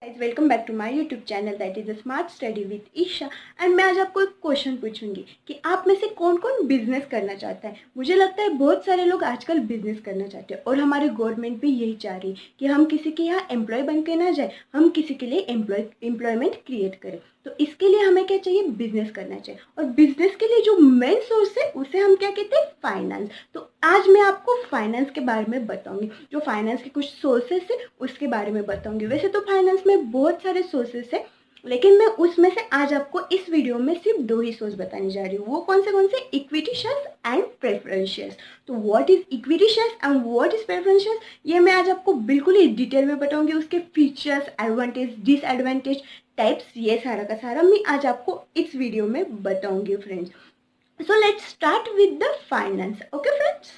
Welcome back to my YouTube channel that is a smart study with Isha. एंड मैं आज आपको एक क्वेश्चन पूछूंगी कि आप में से कौन कौन बिजनेस करना चाहता है। मुझे लगता है बहुत सारे लोग आजकल बिजनेस करना चाहते हैं और हमारी गवर्नमेंट भी यही चाह रही है कि हम किसी के यहाँ एम्प्लॉय बन के ना जाए, हम किसी के लिए एम्प्लॉयमेंट क्रिएट करें। तो इसके लिए हमें क्या चाहिए, बिजनेस करना चाहिए। और बिजनेस के लिए जो मेन सोर्स है उसे हम क्या कहते हैं, फाइनेंस। तो आज मैं आपको फाइनेंस के बारे में बताऊंगी, जो फाइनेंस के कुछ सोर्सेस है उसके बारे में बताऊंगी। वैसे तो फाइनेंस में बहुत सारे सोर्सेस है, लेकिन मैं उसमें से आज आपको इस वीडियो में सिर्फ दो ही सोर्स बताने जा रही हूँ। वो कौन से, equity shares and preference shares. तो what is equity shares and what is preference shares, ये मैं आज आपको बिल्कुल ही डिटेल में बताऊंगी। उसके फीचर्स, एडवांटेज, डिसएडवांटेज, टाइप्स, ये सारा का सारा मैं आज आपको इस वीडियो में बताऊंगी friends. So let's start with the finance. Okay friends,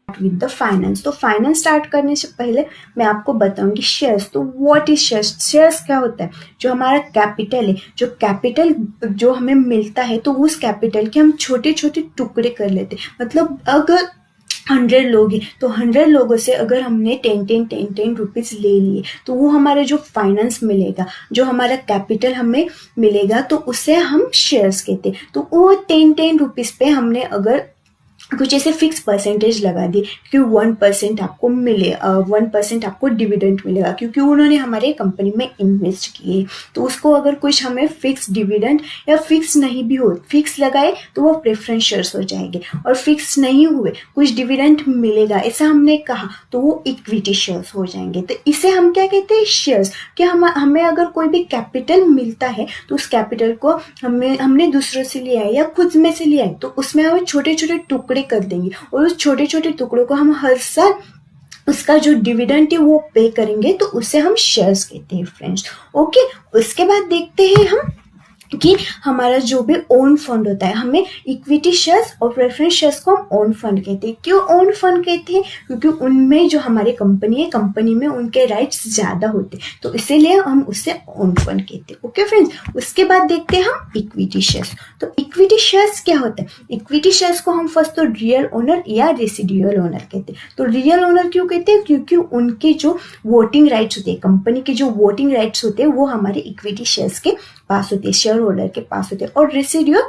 with the finance. तो फाइनेंस स्टार्ट करने से पहले मैं आपको बताऊंगी शेयर्स। तो व्हाट इज शेयर्स। शेयर्स क्या होता है, जो हमारा कैपिटल है, जो कैपिटल जो हमें मिलता है, तो उस कैपिटल के हम छोटे छोटे टुकड़े कर लेते हैं। मतलब अगर 100 लोग हैं तो 100 लोगों से अगर हमने 10 रुपीज ले लिए, तो वो हमारा जो फाइनेंस मिलेगा, जो हमारा कैपिटल हमें मिलेगा, तो उसे हम शेयर्स कहते हैं। तो वो 10 रुपीज पे हमने अगर कुछ ऐसे फिक्स परसेंटेज लगा दिए कि 1% आपको मिले, 1% आपको डिविडेंड मिलेगा, क्योंकि उन्होंने हमारे कंपनी में इन्वेस्ट किए। तो उसको अगर कुछ हमें फिक्स डिविडेंड या फिक्स नहीं भी हो, फिक्स लगाए तो वो प्रेफरेंस शेयर्स हो जाएंगे, और फिक्स नहीं हुए कुछ डिविडेंड मिलेगा ऐसा हमने कहा तो वो इक्विटी शेयर्स हो जाएंगे। तो इसे हम क्या कहते हैं, शेयर्स। क्या हमें अगर कोई भी कैपिटल मिलता है तो उस कैपिटल को हमने दूसरों से लिया है या खुद में से लिया है, तो उसमें हमें छोटे छोटे टुकड़े कर देंगे, और उस छोटे छोटे टुकड़ों को हम हर साल उसका जो डिविडेंड है वो पे करेंगे, तो उसे हम शेयर्स कहते हैं फ्रेंड्स। ओके, उसके बाद देखते हैं हम कि हमारा जो भी ओन फंड होता है, हमें इक्विटी शेयर्स और प्रेफरेंस शेयर्स को हम ओन फंड कहते हैं। क्यों ओन फंड कहते हैं, क्योंकि उनमें जो हमारी कंपनी है, कंपनी में उनके राइट्स ज्यादा होते हैं, तो इसीलिए हम उससे ओन फंड कहते हैं। ओके फ्रेंड्स, उसके बाद देखते हैं हम इक्विटी शेयर्स। तो इक्विटी शेयर्स क्या होता है, इक्विटी शेयर्स को हम फर्स्ट तो रियल ओनर या रेसिडुअल ओनर कहते हैं। तो रियल ओनर क्यों कहते हैं, क्योंकि उनके जो वोटिंग राइट्स होते हैं, कंपनी के जो वोटिंग राइट्स होते हैं वो हमारे इक्विटी शेयर्स के पास होते हैं, शेयर होल्डर के पास होते हैं। और रेसिडुअल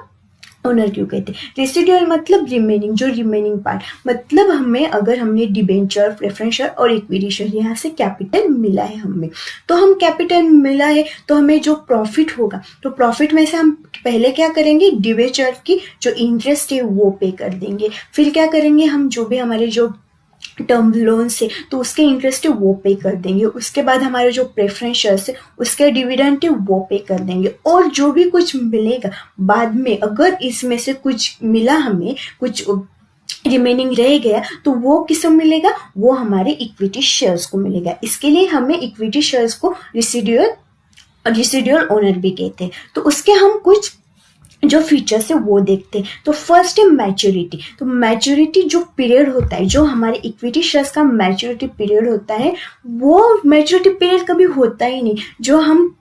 ओनर क्यों कहते हैं, रेसिडुअल मतलब रिमेनिंग, जो रिमेनिंग पार्ट, मतलब हमें अगर हमने डिबेंचर, प्रेफरेंस शेयर और इक्विटी शेयर यहाँ से कैपिटल मिला है हमें, तो हम कैपिटल मिला है तो हमें जो प्रॉफिट होगा, तो प्रॉफिट में से हम पहले क्या करेंगे, डिबेंचर की जो इंटरेस्ट है वो पे कर देंगे। फिर क्या करेंगे, हम जो भी हमारे जो टर्म लोन से, तो उसके इंटरेस्ट है वो पे कर देंगे। उसके बाद हमारे जो प्रेफरेंस शेयर्स है उसके डिविडेंड है वो पे कर देंगे। और जो भी कुछ मिलेगा बाद में, अगर इसमें से कुछ मिला, हमें कुछ रिमेनिंग रह गया, तो वो किसको मिलेगा, वो हमारे इक्विटी शेयर्स को मिलेगा। इसके लिए हमें इक्विटी शेयर्स को रेसिडुअल ओनर भी कहते हैं। तो उसके हम कुछ जो फीचर्स है वो देखते हैं। तो फर्स्ट है मैच्योरिटी। तो मैच्योरिटी जो पीरियड होता है, जो हमारे इक्विटी शेयर्स का मैच्योरिटी पीरियड होता है, वो मैच्योरिटी पीरियड कभी होता ही नहीं। जो हम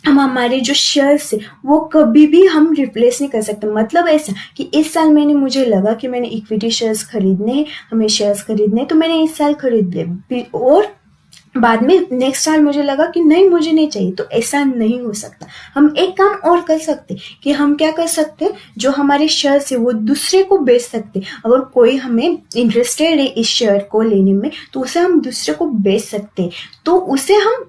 हमारे जो शेयर्स है वो कभी भी हम रिप्लेस नहीं कर सकते। मतलब ऐसा कि इस साल मुझे लगा कि मैंने इक्विटी शेयर्स खरीदने हैं, हमें शेयर्स खरीदने हैं, तो मैंने इस साल खरीद लिए, और बाद में नेक्स्ट साल मुझे लगा कि नहीं, मुझे नहीं चाहिए, तो ऐसा नहीं हो सकता। हम एक काम और कर सकते कि हम क्या कर सकते, जो हमारे शेयर्स है वो दूसरे को बेच सकते। अगर कोई हमें इंटरेस्टेड है इस शेयर को लेने में, तो उसे हम दूसरे को बेच सकते, तो उसे हम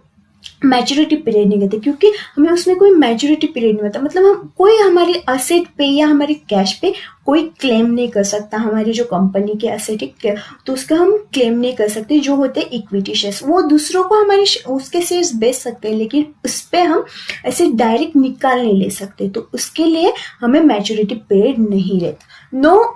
मैच्योरिटी पीरियड नहीं कहते, क्योंकि हमें उसमें कोई मैच्योरिटी पीरियड नहीं होता। मतलब हम कोई हमारे असेट पे या हमारे कैश पे कोई क्लेम नहीं कर सकता। हमारी जो कंपनी के असेट है तो उसका हम क्लेम नहीं कर सकते। जो होते हैं इक्विटी शेयर्स, वो दूसरों को हमारे उसके शेयर्स बेच सकते हैं, लेकिन उस पर हम ऐसे डायरेक्ट निकाल नहीं ले सकते। तो उसके लिए हमें मैच्योरिटी पीरियड नहीं रहता। No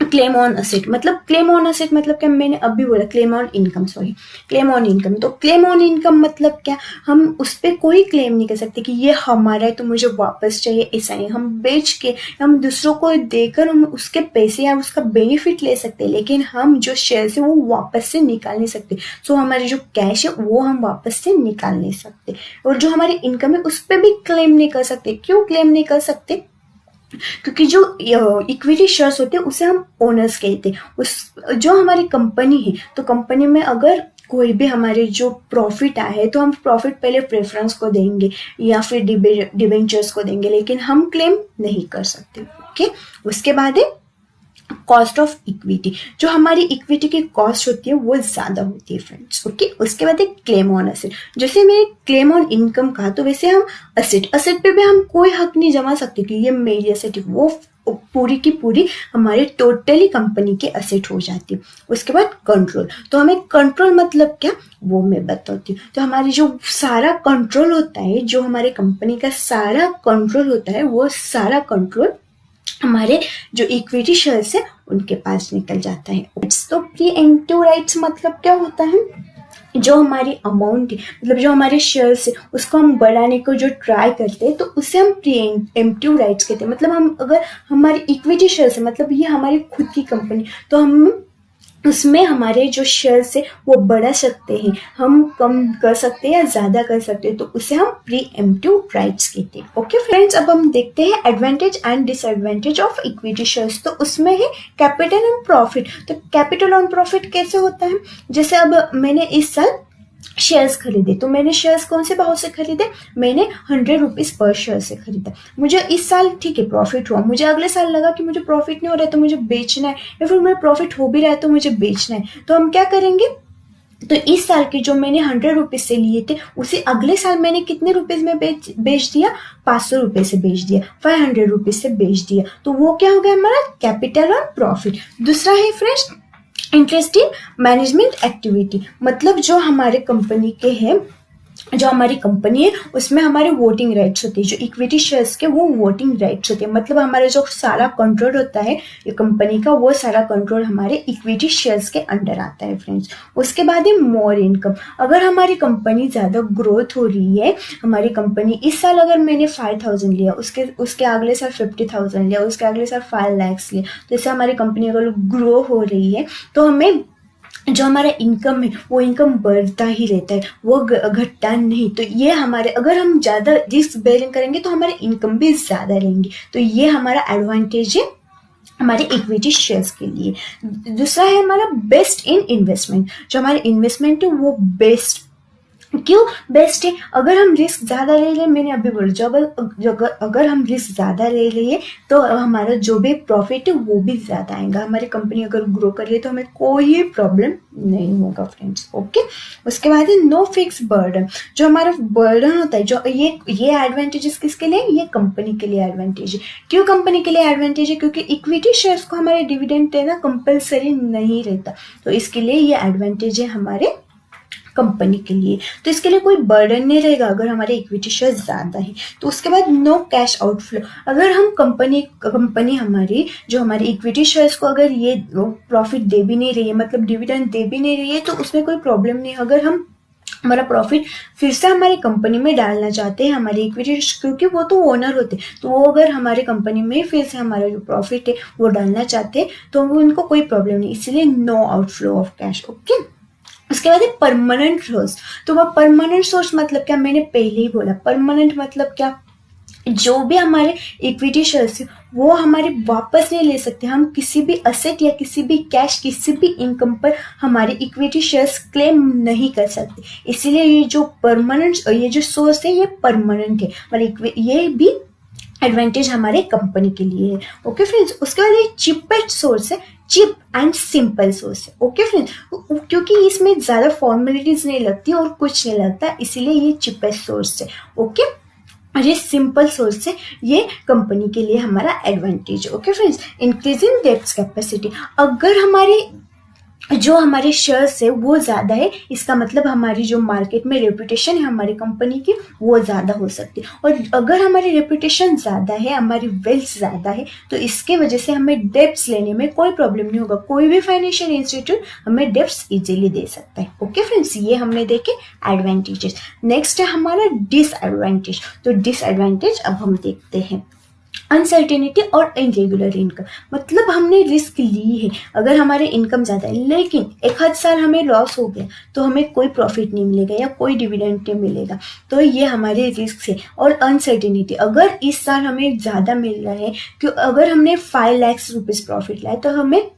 claim on asset. मतलब क्लेम ऑन असेट मतलब क्या, मैंने अभी बोला claim on income, sorry, claim on income. तो क्लेम ऑन इनकम मतलब क्या, हम उस पर कोई क्लेम नहीं कर सकते कि ये हमारा है तो मुझे वापस चाहिए, ऐसा नहीं। हम बेच के, हम दूसरों को देकर हम उसके पैसे या उसका बेनिफिट ले सकते हैं, लेकिन हम जो शेयर है वो वापस से निकाल नहीं सकते। सो हमारी जो कैश है वो हम वापस से निकाल नहीं सकते। और जो हमारी इनकम है उस पर भी क्लेम नहीं कर सकते। क्यों क्लेम नहीं कर सकते, क्योंकि जो इक्विटी शेयर्स होते हैं उसे हम ओनर्स कहते हैं। उस जो हमारी कंपनी है, तो कंपनी में अगर कोई भी हमारे जो प्रॉफिट आए तो हम प्रॉफिट पहले प्रेफरेंस को देंगे या फिर डिबेंचर्स को देंगे, लेकिन हम क्लेम नहीं कर सकते। ओके, उसके बाद है कॉस्ट ऑफ इक्विटी। जो हमारी इक्विटी की कॉस्ट होती है वो ज्यादा होती है फ्रेंड्स। ओके, उसके बाद एक क्लेम ऑन असेट। जैसे मैंने क्लेम ऑन इनकम कहा, तो वैसे हम असेट पे भी हम कोई हक नहीं जमा सकते कि ये मेरी असेट है, वो पूरी की पूरी हमारे टोटली कंपनी के असेट हो जाती है। उसके बाद कंट्रोल। तो हमें कंट्रोल मतलब क्या, वो मैं बताती हूँ। तो हमारी जो सारा कंट्रोल होता है, जो हमारे कंपनी का सारा कंट्रोल होता है, वो सारा कंट्रोल हमारे जो इक्विटी शेयर्स है उनके पास निकल जाता है। तो प्रीएम्प्टिव राइट्स मतलब क्या होता है, जो हमारी अमाउंट है, मतलब जो हमारे शेयर्स है उसको हम बढ़ाने को जो ट्राई करते हैं, तो उसे हम प्रीएम्प्टिव राइट्स कहते हैं। मतलब हम अगर हमारी इक्विटी शेयर्स है, मतलब ये हमारी खुद की कंपनी, तो हम उसमें हमारे जो शेयर्स है वो बढ़ा सकते हैं, हम कम कर सकते हैं या ज्यादा कर सकते हैं, तो उसे हम प्रीएम्प्टिव राइट्स कहते हैं। ओके फ्रेंड्स, अब हम देखते हैं advantage and disadvantage of equity shares. तो उसमें है कैपिटल एंड प्रॉफिट। तो कैपिटल ऑन प्रॉफिट कैसे होता है, जैसे अब मैंने इस साल शेयर्स खरीदे, तो मैंने शेयर्स कौन से भाव से खरीदे, मैंने 100 रुपीज पर शेयर से खरीदा। मुझे इस साल ठीक है प्रॉफिट हुआ, मुझे अगले साल लगा कि मुझे प्रॉफिट नहीं हो रहा है तो मुझे बेचना है, या फिर मुझे प्रॉफिट हो भी रहा है तो मुझे बेचना है, तो हम क्या करेंगे, तो इस साल के जो मैंने 100 रुपीज से लिए थे उसे अगले साल मैंने कितने रुपीज में बेच दिया, 500 रुपए से बेच दिया, 500 रुपीज से बेच दिया, तो वो क्या हो गया हमारा कैपिटल ऑन प्रॉफिट। दूसरा है friends interest in management activity. मतलब जो हमारे कंपनी के हैं, जो हमारी कंपनी है उसमें हमारे वोटिंग राइट्स होते हैं, जो इक्विटी शेयर्स के वो वोटिंग राइट्स होते हैं। मतलब हमारा जो सारा कंट्रोल होता है ये कंपनी का, वो सारा कंट्रोल हमारे इक्विटी शेयर्स के अंडर आता है फ्रेंड्स। उसके बाद है मोर इनकम। अगर हमारी कंपनी ज्यादा ग्रोथ हो रही है, हमारी कंपनी इस साल अगर मैंने 5000 लिया, उसके अगले साल 50,000 लिया, उसके अगले साल 5 लाख लिया, तो इससे हमारी कंपनी अगर ग्रो हो रही है तो हमें जो हमारा इनकम है वो इनकम बढ़ता ही रहता है, वो घटता नहीं। तो ये हमारे, अगर हम ज्यादा रिस्क बेयरिंग करेंगे तो हमारे इनकम भी ज्यादा रहेंगी, तो ये हमारा एडवांटेज है हमारे इक्विटी शेयर्स के लिए। दूसरा है हमारा बेस्ट इन इन्वेस्टमेंट। जो हमारे इन्वेस्टमेंट है वो बेस्ट, क्यों बेस्ट है, अगर हम रिस्क ज्यादा ले लें, मैंने अभी बोला जब अगर हम रिस्क ज्यादा ले लिए तो हमारा जो भी प्रॉफिट है वो भी ज्यादा आएगा। हमारी कंपनी अगर ग्रो कर ले तो हमें कोई प्रॉब्लम नहीं होगा फ्रेंड्स। ओके, उसके बाद है नो फिक्स बर्डन। जो हमारा बर्डन होता है, जो ये एडवांटेजेस किसके लिए, ये कंपनी के लिए एडवांटेज है। क्यों कंपनी के लिए एडवांटेज है, क्योंकि इक्विटी शेयर्स को हमारे डिविडेंड देना कंपल्सरी नहीं रहता, तो इसके लिए ये एडवांटेज है हमारे कंपनी के लिए। तो इसके लिए कोई बर्डन नहीं रहेगा अगर हमारे इक्विटी शेयर ज्यादा है। तो उसके बाद नो कैश आउटफ्लो। अगर हम कंपनी हमारी जो हमारी इक्विटी शेयर्स को अगर ये प्रॉफिट दे भी नहीं रही है, मतलब डिविडेंड दे भी नहीं रही है, तो उसमें कोई प्रॉब्लम नहीं। अगर हम हमारा प्रॉफिट फिर से हमारी कंपनी में डालना चाहते हैं हमारे इक्विटी, क्योंकि वो तो ओनर होते, तो वो अगर हमारे कंपनी में फिर से हमारा जो प्रॉफिट है वो डालना चाहते हैं तो उनको कोई प्रॉब्लम नहीं, इसलिए no outflow of cash. Okay, उसके बाद है परमानेंट सोर्स। तो वह परमानेंट सोर्स मतलब क्या, मैंने पहले ही बोला, परमानेंट मतलब क्या, जो भी हमारे इक्विटी शेयर्स है वो हमारे वापस नहीं ले सकते, हम किसी भी असेट या किसी भी कैश, किसी भी इनकम पर हमारे इक्विटी शेयर्स क्लेम नहीं कर सकते। इसीलिए ये जो परमानेंट, ये जो सोर्स है ये परमानेंट है, मतलब ये भी एडवांटेज हमारे कंपनी के लिए है। ओके फ्रेंड्स, उसके बाद ये चीपेस्ट सोर्स है, चिप एंड सिंपल सोर्स है। ओके फ्रेंड्स, क्योंकि इसमें ज्यादा फॉर्मेलिटीज नहीं लगती और कुछ नहीं लगता, इसीलिए ये चिपेस्ट सोर्स है। ओके, और ये सिंपल सोर्स है, ये कंपनी के लिए हमारा एडवांटेज। ओके फ्रेंड्स, इंक्रीजिंग डेब्ट कैपेसिटी। अगर हमारे शेयर्स है वो ज्यादा है, इसका मतलब हमारी जो मार्केट में रेपुटेशन है हमारी कंपनी की वो ज्यादा हो सकती है। और अगर हमारी रेपुटेशन ज्यादा है, हमारी वेल्थ ज्यादा है, तो इसके वजह से हमें डेब्ट्स लेने में कोई प्रॉब्लम नहीं होगा, कोई भी फाइनेंशियल इंस्टीट्यूट हमें डेब्ट्स इजीली दे सकता है। ओके फ्रेंड्स, ये हमने देखे एडवांटेजेस। नेक्स्ट है हमारा डिसएडवांटेज। तो डिसएडवांटेज अब हम देखते हैं, अनसर्टेनिटी और इनरेगुलर इनकम। मतलब हमने रिस्क ली है, अगर हमारे इनकम ज्यादा है लेकिन एक आध साल हमें लॉस हो गया तो हमें कोई प्रॉफिट नहीं मिलेगा या कोई डिविडेंड नहीं मिलेगा, तो ये हमारे रिस्क है। और अनसर्टेनिटी, अगर इस साल हमें ज्यादा मिल रहा है, कि अगर हमने 5 लाख रुपीज प्रॉफिट लाया तो हमें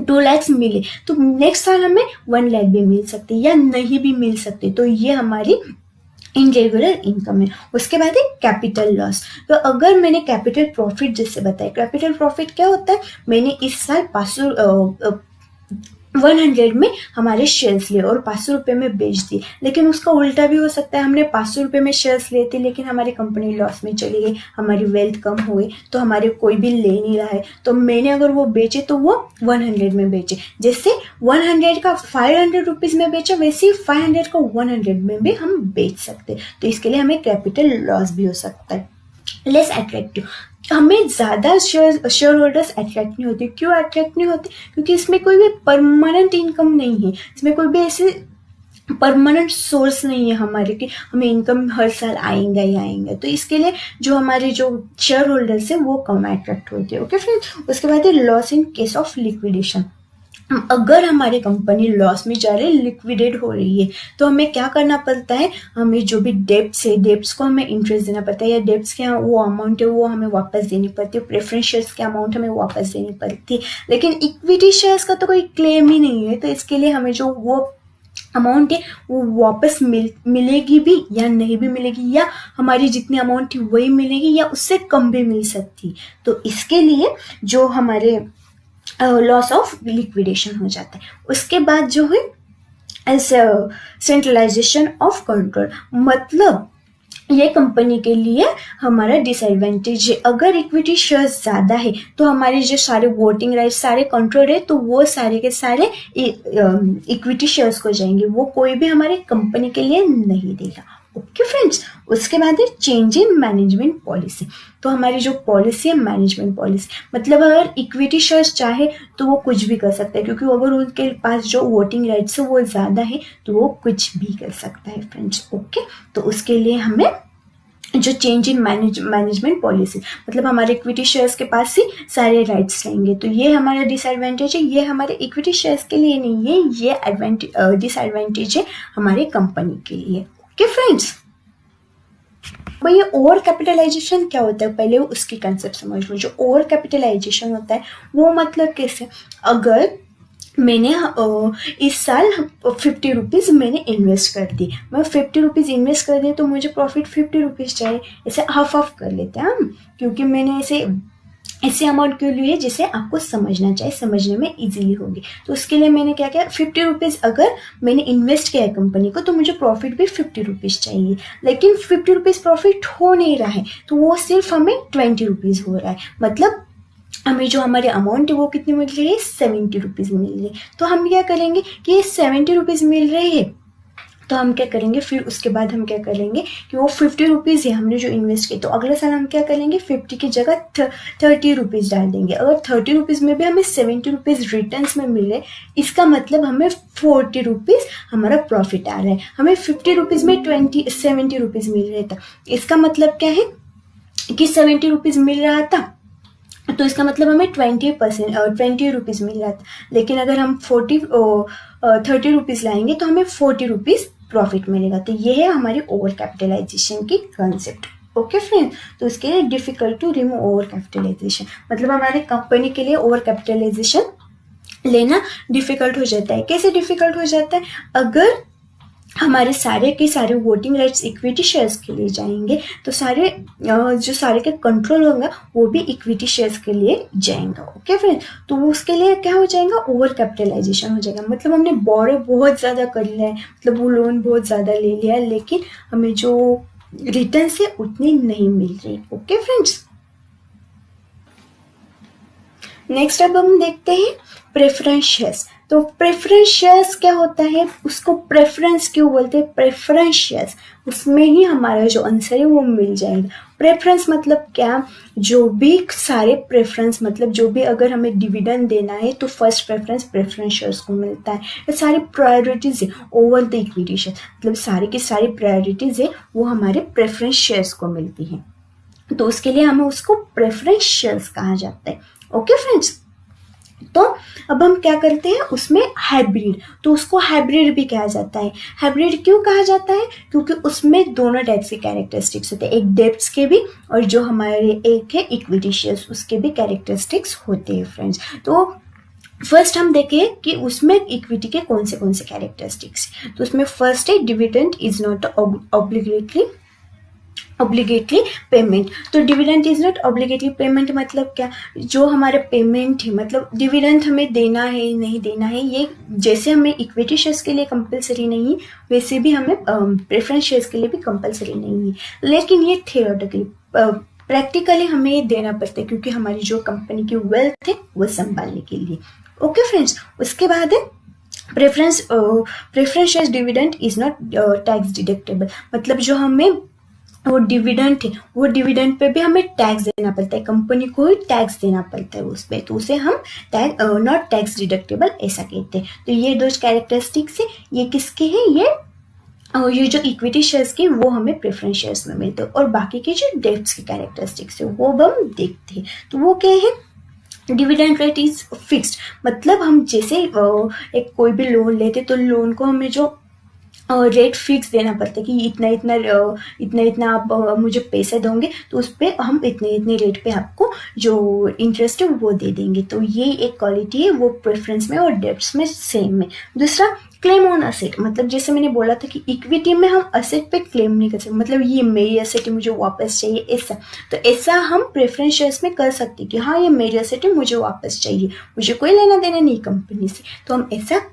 2 लाख मिले तो नेक्स्ट साल हमें 1 लाख भी मिल सकते या नहीं भी मिल सकते, तो ये हमारी इनरेगुलर इनकम है। उसके बाद है कैपिटल लॉस। तो अगर मैंने कैपिटल प्रॉफिट जैसे बताया, कैपिटल प्रॉफिट क्या होता है, मैंने इस साल 100 में हमारे शेयर्स लिए और 500 रुपये में बेच दिए, लेकिन उसका उल्टा भी हो सकता है, हमने 500 रुपये में शेयर्स लिए थे लेकिन हमारी कंपनी लॉस में चली गई, हमारी वेल्थ कम हुई, तो हमारे कोई भी ले नहीं रहा है, तो मैंने अगर वो बेचे तो वो 100 में बेचे। जैसे 100 का 500 रुपीज़ में बेचा, वैसे ही 500 का 100 में भी हम बेच सकते हैं, तो इसके लिए हमें कैपिटल लॉस भी हो सकता है। लेस अट्रैक्टिव, हमें ज़्यादा शेयर होल्डर्स अट्रैक्ट नहीं होते। क्यों अट्रैक्ट नहीं होते? क्योंकि इसमें कोई भी परमानेंट इनकम नहीं है, इसमें कोई भी ऐसे परमानेंट सोर्स नहीं है हमारे कि हमें इनकम हर साल आएगा ही आएगा, तो इसके लिए जो हमारे जो शेयर होल्डर्स है वो कम अट्रैक्ट होते हैं। ओके फ्रेंड्स, उसके बाद है loss in case of liquidation. अगर हमारी कंपनी लॉस में जा रही है, लिक्विडेट हो रही है, तो हमें क्या करना पड़ता है, हमें जो भी डेब्ट्स है, डेब्ट्स को हमें इंटरेस्ट देना पड़ता है, या डेब्ट्स के वो अमाउंट है वो हमें वापस देनी पड़ती है, प्रेफरेंस शेयर्स के अमाउंट हमें वापस देनी पड़ती है। लेकिन इक्विटी शेयर्स का तो कोई क्लेम ही नहीं है, तो इसके लिए हमें जो वो अमाउंट है वो वापस मिलेगी भी या नहीं भी मिलेगी, या हमारी जितनी अमाउंट थी वही मिलेगी या उससे कम भी मिल सकती। तो इसके लिए जो हमारे लॉस ऑफ लिक्विडेशन हो जाता है। उसके बाद जो है सेंट्रलाइजेशन ऑफ कंट्रोल, मतलब ये कंपनी के लिए हमारा डिसएडवांटेज है। अगर इक्विटी शेयर्स ज़्यादा है तो हमारे जो सारे वोटिंग राइट्स, सारे कंट्रोल है, तो वो सारे के सारे इक्विटी शेयर्स को जाएंगे, वो कोई भी हमारे कंपनी के लिए नहीं देगा। ओके फ्रेंड्स, उसके बाद है चेंज इन मैनेजमेंट पॉलिसी। तो हमारी जो पॉलिसी है मैनेजमेंट पॉलिसी, मतलब अगर इक्विटी शेयर्स चाहे तो वो कुछ भी कर सकता है, क्योंकि अगर उनके पास जो वोटिंग राइट्स है वो ज़्यादा है तो वो कुछ भी कर सकता है फ्रेंड्स। ओके, तो उसके लिए हमें जो चेंज इन मैनेजमेंट पॉलिसी, मतलब हमारे इक्विटी शेयर्स के पास ही सारे राइट्स रहेंगे, तो ये हमारा डिसएडवांटेज है, ये हमारे इक्विटी शेयर्स के लिए नहीं है, ये डिसएडवांटेज है हमारे कंपनी के लिए। ओके फ्रेंड्स, भाई ये ओवर कैपिटलाइजेशन क्या होता है, पहले उसकी कंसेप्ट समझ लो। जो ओवर कैपिटलाइजेशन होता है वो मतलब कैसे, अगर मैंने इस साल 50 रुपीज़ मैंने इन्वेस्ट कर दी, मैं 50 रुपीज़ इन्वेस्ट कर दी तो मुझे प्रॉफिट 50 रुपीज़ चाहिए, ऐसे हाफ कर लेते हैं हम, क्योंकि मैंने ऐसे अमाउंट क्यों लिए जिसे आपको समझना चाहिए, समझने में इजीली होगी। तो उसके लिए मैंने क्या किया, 50 रुपीज़ अगर मैंने इन्वेस्ट किया है कंपनी को तो मुझे प्रॉफिट भी 50 रुपीज़ चाहिए, लेकिन 50 रुपीज़ प्रॉफिट हो नहीं रहा है, तो वो सिर्फ हमें 20 रुपीज़ हो रहा है, मतलब हमें जो हमारे अमाउंट है वो कितनी मिल रही है, 70 रुपीज़ मिल रही है। तो हम क्या करेंगे कि ये 70 रुपीज़ मिल रही है, तो हम क्या करेंगे, फिर उसके बाद हम क्या करेंगे कि वो 50 रुपीज़ है हमने जो इन्वेस्ट किया, तो अगले साल हम क्या करेंगे, 50 की जगह 30 रुपीज़ डाल देंगे। अगर 30 रुपीज़ में भी हमें 70 रुपीज़ रिटर्न्स में मिल रहे, इसका मतलब हमें 40 रुपीज़ हमारा प्रॉफिट आ रहा है। हमें 50 रुपीज़ में 70 रुपीज़ मिल रहे था, इसका मतलब क्या है कि 70 रुपीज़ मिल रहा था, तो इसका मतलब हमें 20 रुपीज़ मिल रहा था, लेकिन अगर हम 30 रुपीज़ लाएंगे तो हमें 40 रुपीज़ प्रॉफिट मिलेगा। तो ये है हमारी ओवर कैपिटलाइजेशन की कंसेप्ट। ओके फ्रेंड, तो इसके लिए difficult to remove over capitalization, मतलब हमारे कंपनी के लिए ओवर कैपिटलाइजेशन लेना डिफिकल्ट हो जाता है। कैसे डिफिकल्ट हो जाता है, अगर हमारे सारे के सारे वोटिंग राइट्स इक्विटी शेयर्स के लिए जाएंगे तो जो सारे के कंट्रोल होगा वो भी इक्विटी शेयर्स के लिए जाएंगे। ओके फ्रेंड, तो उसके लिए क्या हो जाएगा, ओवर कैपिटलाइजेशन हो जाएगा, मतलब हमने बोरो बहुत ज़्यादा कर लिया है, मतलब वो लोन बहुत ज़्यादा ले लिया है, लेकिन हमें जो रिटर्न है उतनी नहीं मिल रही। ओके फ्रेंड्स, नेक्स्ट अब हम देखते हैं प्रेफरेंस शेयर्स। तो प्रेफरेंस शेयर्स क्या होता है, उसको प्रेफरेंस क्यों बोलते हैं, प्रेफरेंस शेयर्स, उसमें ही हमारा जो आंसर है वो मिल जाएगा। प्रेफरेंस मतलब क्या, जो भी सारे प्रेफरेंस, मतलब जो भी अगर हमें डिविडेंड देना है तो फर्स्ट प्रेफरेंस शेयर्स को मिलता है। ये सारी प्रायोरिटीज है ओवर द इक्विटी शेयर, मतलब सारी की सारी प्रायोरिटीज है वो हमारे प्रेफरेंस शेयर्स को मिलती है, तो उसके लिए हमें उसको प्रेफरेंस शेयर्स कहा जाता है। ओके फ्रेंड्स, तो अब हम क्या करते हैं, उसमें हाइब्रिड, तो उसको हाइब्रिड भी कहा जाता है। हाइब्रिड क्यों कहा जाता है, क्योंकि उसमें दोनों टाइप्स के कैरेक्टरिस्टिक्स होते हैं, एक डेब्ट्स के भी और जो हमारे एक है इक्विटी शेयर्स उसके भी कैरेक्टरिस्टिक्स होते हैं फ्रेंड्स। तो फर्स्ट हम देखें कि उसमें इक्विटी के कौन से कैरेक्टरिस्टिक्स। तो उसमें फर्स्ट है dividend is not obligatory payment. तो dividend is not obligatory payment मतलब क्या, जो हमारे पेमेंट है मतलब डिविडेंड हमें देना है नहीं देना है, ये जैसे हमें इक्विटी शेयर्स के लिए कंपलसरी नहीं है वैसे भी हमें प्रेफरेंस शेयर्स के लिए भी कंपलसरी नहीं है। लेकिन ये थियोरेटिकली, प्रैक्टिकली हमें ये देना पड़ता है क्योंकि हमारी जो कंपनी की वेल्थ है वो संभालने के लिए। ओके फ्रेंड्स, उसके बाद है preference shares dividend is not tax deductible. मतलब जो हमें वो डिविडेंड है वो डिविडेंड पे भी हमें टैक्स देना पड़ता है, कंपनी को ही टैक्स देना पड़ता है उस पर, तो उसे हम नॉट टैक्स डिडक्टेबल ऐसा कहते हैं। तो ये दो कैरेक्टरिस्टिक्स है, ये किसके हैं, ये जो इक्विटी शेयर्स के वो हमें प्रेफरेंस शेयर्स में मिलते हैं। और बाकी के जो डेब्ट्स के कैरेक्टरिस्टिक्स है वो हम देखते हैं। तो वो क्या है, डिविडेंड रेट इज फिक्स्ड। मतलब हम जैसे एक कोई भी लोन लेते तो लोन को हमें जो रेट फिक्स देना पड़ता है कि इतना आप मुझे पैसे दोगे तो उस पर हम इतने रेट पे आपको जो इंटरेस्ट है वो दे देंगे। तो ये एक क्वालिटी है वो प्रेफरेंस में और डेब्ट्स में सेम है। दूसरा क्लेम ऑन असेट, मतलब जैसे मैंने बोला था कि इक्विटी में हम असेट पे क्लेम नहीं कर सकते, मतलब ये मेरी असेट है मुझे वापस चाहिए ऐसा। तो ऐसा हम प्रेफरेंस शेयर्स में कर सकते हैं कि हाँ ये मेरी असेट है मुझे वापस चाहिए, मुझे कोई लेना देना नहीं कंपनी से, तो हम ऐसा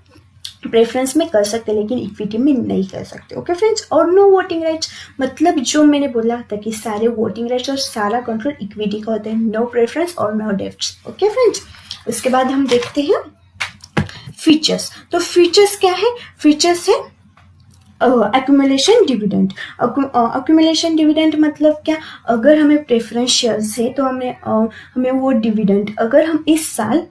प्रेफरेंस में कर सकते हैं लेकिन इक्विटी में नहीं कर सकते। ओके फ्रेंड्स, और नो वोटिंग राइट्स, मतलब जो मैंने बोला था कि सारे वोटिंग राइट्स और सारा कंट्रोल इक्विटी का होता है, नो प्रेफरेंस और नो डेब्ट्स। ओके फ्रेंड्स, उसके बाद हम देखते हैं फीचर्स। तो फीचर्स क्या है, फीचर्स है एक्यूमुलेशन डिविडेंड। एक्यूमुलेशन डिविडेंड मतलब क्या, अगर हमें प्रेफरेंस शेयर्स है तो हमें वो डिविडेंड अगर हम इस साल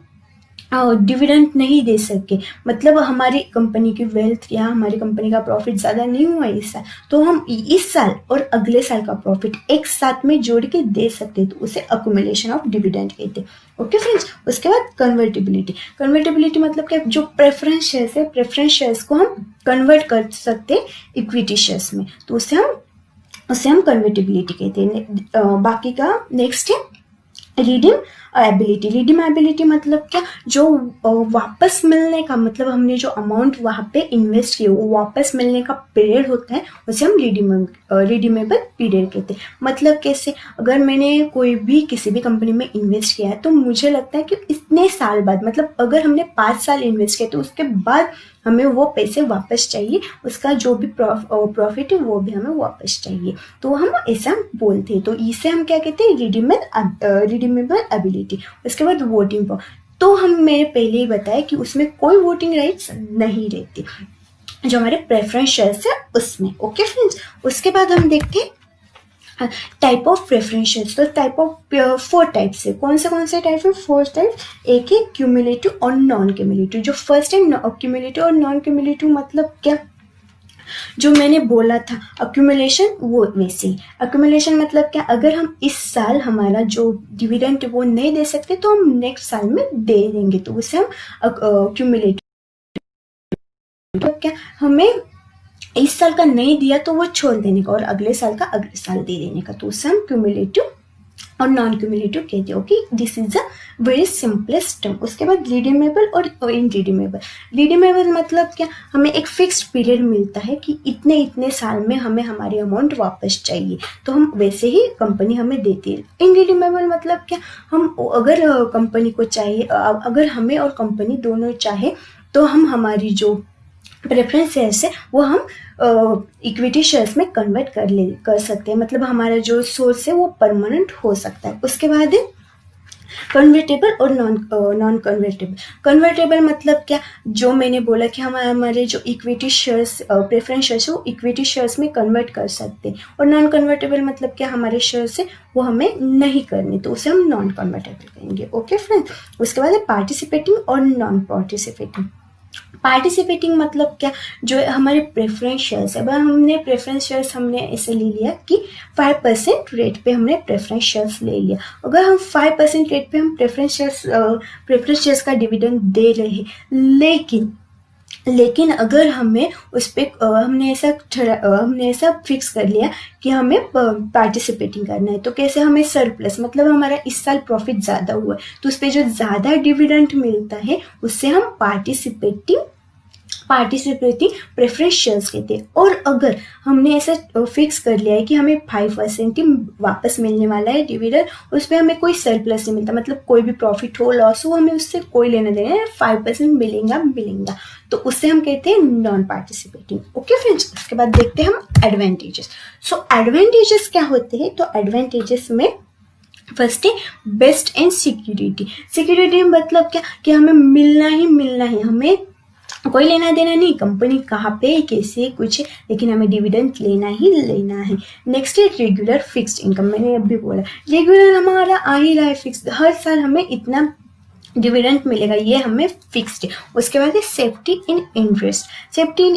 डिविडेंड नहीं दे सके, मतलब हमारी कंपनी की वेल्थ या हमारी कंपनी का प्रॉफिट ज़्यादा नहीं हुआ इस साल, तो हम इस साल और अगले साल का प्रॉफिट एक साथ में जोड़ के दे सकते हैं, तो उसे अक्यूमुलेशन ऑफ डिविडेंड कहते हैं। ओके फ्रेंड्स, उसके बाद कन्वर्टिबिलिटी। कन्वर्टिबिलिटी मतलब क्या, जो प्रेफरेंस शेयर्स है प्रेफरेंस शेयर्स को हम कन्वर्ट कर सकते हैं इक्विटी शेयर्स में, तो उसे हम कन्वर्टिबिलिटी कहते हैं। बाकी का नेक्स्ट है रिडीम एबिलिटी। रिडीम एबिलिटी मतलब क्या, जो वापस मिलने का, मतलब हमने जो अमाउंट वहाँ पे इन्वेस्ट किया वो वापस मिलने का पीरियड होता है, उसे हम रिडीमेबल पीरियड कहते हैं। मतलब कैसे, अगर मैंने कोई भी किसी भी कंपनी में इन्वेस्ट किया है तो मुझे लगता है कि इतने साल बाद, मतलब अगर हमने 5 साल इन्वेस्ट किया तो उसके बाद हमें वो पैसे वापस चाहिए, उसका जो भी प्रॉफिट है वो भी हमें वापस चाहिए, तो हम ऐसा बोलते हैं। तो इसे हम क्या कहते हैं, रिडीमेबल एबिलिटी। उसके बाद वोटिंग पावर, तो मैंने पहले ही बताया कि उसमें कोई वोटिंग राइट्स नहीं रहती जो हमारे प्रेफरेंस शेयर्स है उसमें। ओके फ्रेंड्स, उसके बाद हम देखते हैं टाइप ऑफ प्रेफरेंस शेयर्स। तो टाइप ऑफ 4 टाइप्स है। कौन से टाइप है, 4 टाइप। एक है क्यूमुलेटिव और नॉन क्यूमुलेटिव। जो फर्स्ट है क्यूमुलेटिव और नॉन क्यूमुलेटिव मतलब क्या, जो मैंने बोला था अक्यूमुलेशन वो वैसे ही। अक्यूमुलेशन मतलब क्या, अगर हम इस साल हमारा जो डिविडेंड वो नहीं दे सकते तो हम नेक्स्ट साल में दे देंगे, तो उसे हम क्यूमुलेटिव। क्या, हमें इस साल का नहीं दिया तो वो छोड़ देने का और अगले साल का अगले साल दे देने का, तो उसे हम क्यूमुलेटिव और नॉन क्यूमुलेटिव कहते हो कि this is a very simplest term. उसके बाद रिडीमेबल और इनरिडीमेबल। रिडीमेबल मतलब क्या, हमें एक फिक्स्ड पीरियड मिलता है कि इतने साल में हमें हमारी अमाउंट वापस चाहिए, तो हम वैसे ही कंपनी हमें देती है। इनरिडीमेबल मतलब क्या, हम अगर कंपनी को चाहिए, अगर हमें और कंपनी दोनों चाहे तो हम हमारी जो प्रेफरेंस शेयर्स है वो हम इक्विटी शेयर्स में कन्वर्ट कर सकते हैं, मतलब हमारा जो सोर्स है वो परमानेंट हो सकता है। उसके बाद है कन्वर्टेबल और नॉन कन्वर्टेबल। कन्वर्टेबल मतलब क्या, जो मैंने बोला कि हम हमारे जो इक्विटी शेयर्स प्रेफरेंस शेयर्स है वो इक्विटी शेयर्स में कन्वर्ट कर सकते हैं। और नॉन कन्वर्टेबल मतलब क्या, हमारे शेयर्स है वो हमें नहीं करने, तो उसे हम नॉन कन्वर्टेबल कहेंगे। ओके फ्रेंड्स, उसके बाद है पार्टिसिपेटिंग और नॉन पार्टिसिपेटिंग। पार्टिसिपेटिंग मतलब क्या, जो हमारे प्रेफरेंस शेयर्स है, हमने प्रेफरेंस शेयर्स हमने ऐसे ले लिया कि 5% रेट पे हमने प्रेफरेंस शेयर्स ले लिया। अगर हम 5% रेट पे हम प्रेफरेंस शेयर्स का डिविडेंड दे रहे हैं, लेकिन लेकिन अगर हमें उस पर हमने ऐसा फिक्स कर लिया कि हमें पार्टिसिपेटिंग करना है, तो कैसे हमें सरप्लस मतलब हमारा इस साल प्रॉफिट ज़्यादा हुआ है तो उस पर जो ज़्यादा डिविडेंड मिलता है उससे हम पार्टिसिपेटिंग प्रेफरेंस शेयर्स कहते हैं। और अगर हमने ऐसा फिक्स कर लिया है कि हमें 5% ही वापस मिलने वाला है डिविडेंड, उस पर हमें कोई सरप्लस नहीं मिलता, मतलब कोई भी प्रॉफिट हो लॉस हो हमें उससे कोई लेना देना है, 5% मिलेगा, तो उससे हम कहते हैं नॉन पार्टिसिपेटिंग। ओके फ्रेंड्स, उसके बाद देखते हैं हम एडवांटेजेस। सो एडवांटेजेस क्या होते हैं, तो एडवांटेजेस में फर्स्ट है बेस्ट एंड सिक्योरिटी मतलब क्या कि हमें मिलना ही, हमें कोई लेना देना नहीं कंपनी कहाँ पे कैसे कुछ, लेकिन हमें डिविडेंड लेना ही लेना है। नेक्स्ट है रेगुलर फिक्स्ड इनकम, मैंने अभी बोला रेगुलर हमारा आ ही रहा है फिक्स, हर साल हमें इतना डिविडेंड मिलेगा, ये हमें फिक्स्ड है। उसके बाद है सेफ्टी इन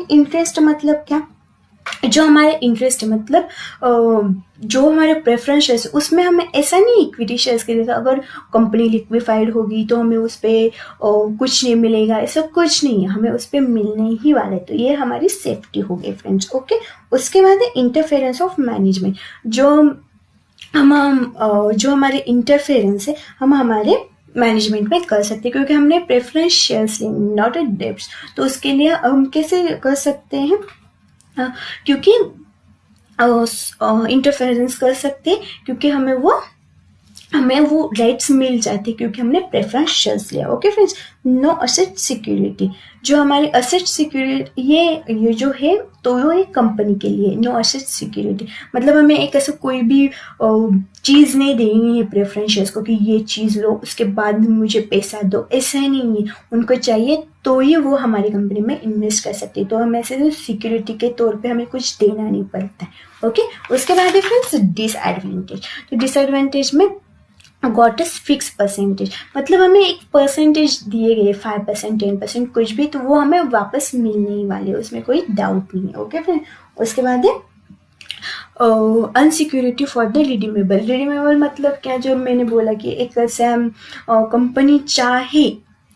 इंटरेस्ट मतलब क्या, जो हमारे इंटरेस्ट है मतलब जो हमारे प्रेफरेंस है उसमें हमें ऐसा नहीं इक्विटी शेयर्स के जैसा अगर कंपनी लिक्विफाइड होगी तो हमें उस पर कुछ नहीं मिलेगा, ऐसा कुछ नहीं है, हमें उस पर मिलने ही वाला है, तो ये हमारी सेफ्टी हो गई फ्रेंड्स। ओके, उसके बाद है इंटरफेरेंस ऑफ मैनेजमेंट, जो हमारे इंटरफेरेंस है हम हमारे मैनेजमेंट में कर सकते हैं, क्योंकि हमने प्रेफरेंस शेयर्स लिए नॉट अ डेब्ट्स, तो उसके लिए हम कैसे कर सकते हैं, क्योंकि इंटरफेरेंस कर सकते हैं क्योंकि हमें वो राइट्स मिल जाते हैं क्योंकि हमने प्रेफरेंस शेयर्स लिया। Okay friends, no asset security, जो हमारी असेट सिक्योरिटी ये जो है तो वो एक कंपनी के लिए नो असेट सिक्योरिटी, मतलब हमें एक ऐसा कोई भी चीज़ नहीं देनी है प्रेफरेंस शेयर्स को कि ये चीज़ लो उसके बाद मुझे पैसा दो, ऐसा ही नहीं है, उनको चाहिए तो ही वो हमारी कंपनी में इन्वेस्ट कर सकते हैं, तो हमें ऐसे सिक्योरिटी के तौर पे हमें कुछ देना नहीं पड़ता है। ओके, उसके बाद है फ्रेंड्स डिसएडवांटेज, तो डिसएडवांटेज में गॉट इज फिक्स परसेंटेज, मतलब हमें एक परसेंटेज दिए गए 5% 10% कुछ भी, तो वो हमें वापस मिलने ही वाले, उसमें कोई डाउट नहीं है। ओके फ्रेंड, उसके बाद है अनसिक्योरिटी फॉर द रिडीमेबल मतलब क्या, जो मैंने बोला कि एक ऐसा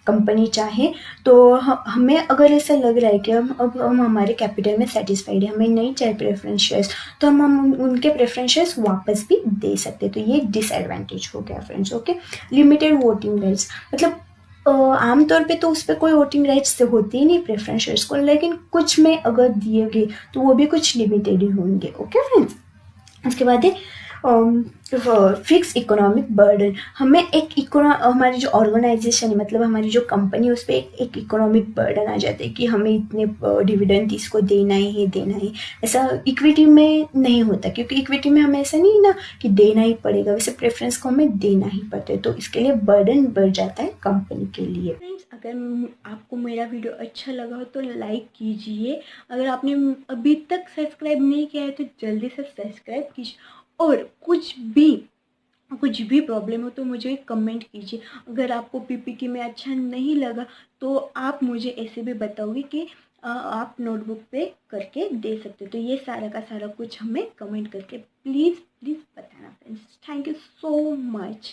कंपनी चाहे तो हमें अगर ऐसा लग रहा है कि हम हमारे कैपिटल में सेटिस्फाइड है, हमें नहीं चाहिए प्रेफरेंस शेयर्स, तो हम उनके प्रेफरेंस शेयर्स वापस भी दे सकते, तो ये डिसएडवांटेज हो गया friends. Okay, limited voting rights मतलब आमतौर पे तो उस पर कोई वोटिंग राइट्स तो होती ही नहीं प्रेफरेंस शेयर्स को, लेकिन कुछ में अगर दिए गए तो वो भी कुछ लिमिटेड ही होंगे। ओके फ्रेंड्स, उसके बाद है फिक्स इकोनॉमिक बर्डन, हमें हमारी जो ऑर्गेनाइजेशन है मतलब हमारी जो कंपनी उस पर एक इकोनॉमिक बर्डन आ जाता है कि हमें इतने डिविडेंड इसको देना ही, ऐसा इक्विटी में नहीं होता, क्योंकि इक्विटी में हमें ऐसा नहीं ना कि देना ही पड़ेगा, वैसे प्रेफरेंस को हमें देना ही पड़ता है, तो इसके लिए बर्डन बढ़ जाता है कंपनी के लिए। फ्रेंड्स, अगर आपको मेरा वीडियो अच्छा लगा हो तो लाइक कीजिए, अगर आपने अभी तक सब्सक्राइब नहीं किया है तो जल्दी से सब्सक्राइब कीजिए, और कुछ भी प्रॉब्लम हो तो मुझे कमेंट कीजिए। अगर आपको पीपीटी में अच्छा नहीं लगा तो आप मुझे ऐसे भी बताओगे कि आप नोटबुक पे करके दे सकते हो, तो ये सारा का सारा कुछ हमें कमेंट करके प्लीज़ बताना friends. Thank you so much.